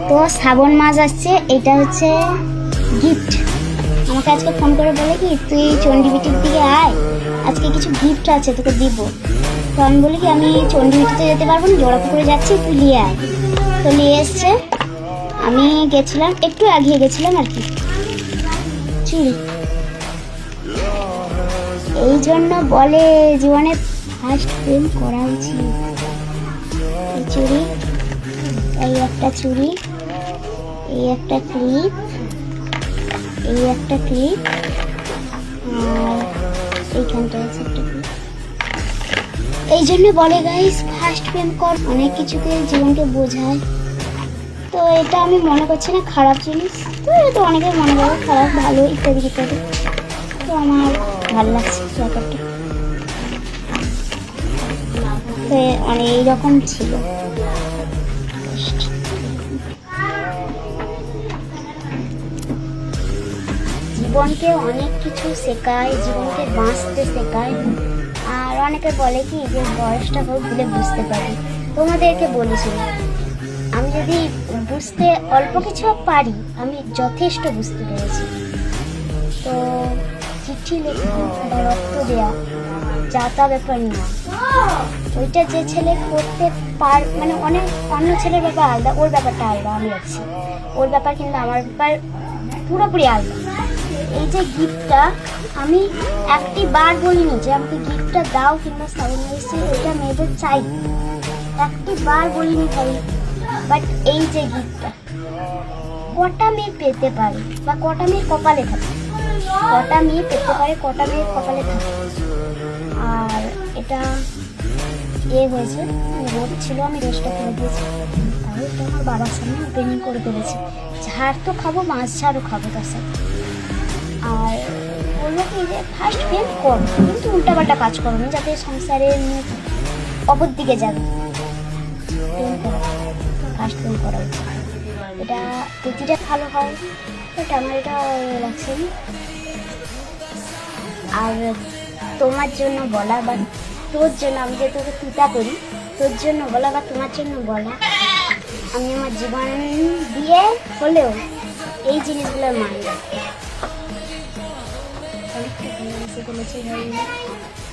তো শ্রাবণ মাস আসছে, এটা হচ্ছে গিফট। আমাকে আজকে ফোন করে বলে কি তুই চণ্ডীবিটির দিকে আয়, আজকে কিছু গিফট আছে তোকে দিব। তো আমি বলি কি আমি চণ্ডীবিটিতে যেতে পারবো না, জোড়াপুকুরে যাচ্ছি, তুই নিয়ে আয়। তো নিয়ে এসছে, আমি গেছিলাম, একটু এগিয়ে গেছিলাম আর কি। চুড়ি, এই জন্য বলে জীবনে ফার্স্ট প্রেম করা উচিত। এই চুড়ি, এই একটা চুড়ি, এই একটা ক্লিপ, এই একটা ক্লিপ, আর এইখানটা আছে একটা ক্লিপ। এই জন্য বলে গাইস ফার্স্ট প্রেম কর, অনেক কিছুতে জীবনকে বোঝায়। তো এটা আমি মনে করছি না খারাপ জিনিস, তো এটা অনেকের মনে করে খারাপ ভালো ইত্যাদি ইত্যাদি। তো আমার ভালো লাগছে ব্যাপারটা। তো মানে এইরকম ছিল। জীবনকে অনেক কিছু শেখায়, জীবনকে বাঁচতে শেখায়। আর অনেকে বলে কি যে বয়সটা হোক দিলে বুঝতে পারি। তোমাদেরকে বলেছি আমি যদি বুঝতে অল্প কিছু পারি, আমি যথেষ্ট বুঝতে পেরেছি। তো চিঠি লেখা বা রক্ত দেওয়া যা তা ব্যাপার না, ওইটা যে ছেলে করতে মানে অনেক অন্য ছেলের ব্যাপার আলাদা, ওর ব্যাপারটা আলাদা, আমি আছি ওর ব্যাপার, কিন্তু আমার ব্যাপার পুরোপুরি আলাদা। এই যে গিফটটা আমি একটি বার বলিনি যে আমাকে গিফটটা দাও কিংবা শ্রাবণ মাসে এটা মেয়েদের চাই, একটি বার বলিনি ভাই। বাট এই যে গিফটটা কটা মেয়ে পেতে পারে বা কটা মেয়ের কপালে থাকে, কটা মেয়ে পেতে পারে, কটা মেয়ের কপালে থাকে। আর এটা হয়েছে রোদ ছিল, আমি রোজটা করে দিয়েছি, তাই তো আমার বাবার সামনে ওপেনিং করে ফেলেছি। ঝাড় তো খাবো, মাছ ঝাড়ও খাবো তার সাথে। আর বললো কি যে ফার্স্ট প্রেম করো, কিন্তু উল্টাপাল্টা কাজ করো না, যাতে সংসারের অপর দিকে যাবে। প্রেম করা, ফার্স্ট প্রেম করা উচিত, এটা প্রতিটা ভালো হয়। এটা আমার এটা লাগছে। আর তোমার জন্য বলা বা তোর জন্য, আমি যে তোকে তুতা করি, তোর জন্য বলা বা তোমার জন্য বলা, আমি আমার জীবন দিয়ে হলেও এই জিনিসগুলো মানি। অনেকটা ভালোবেসে বলেছি ভাই।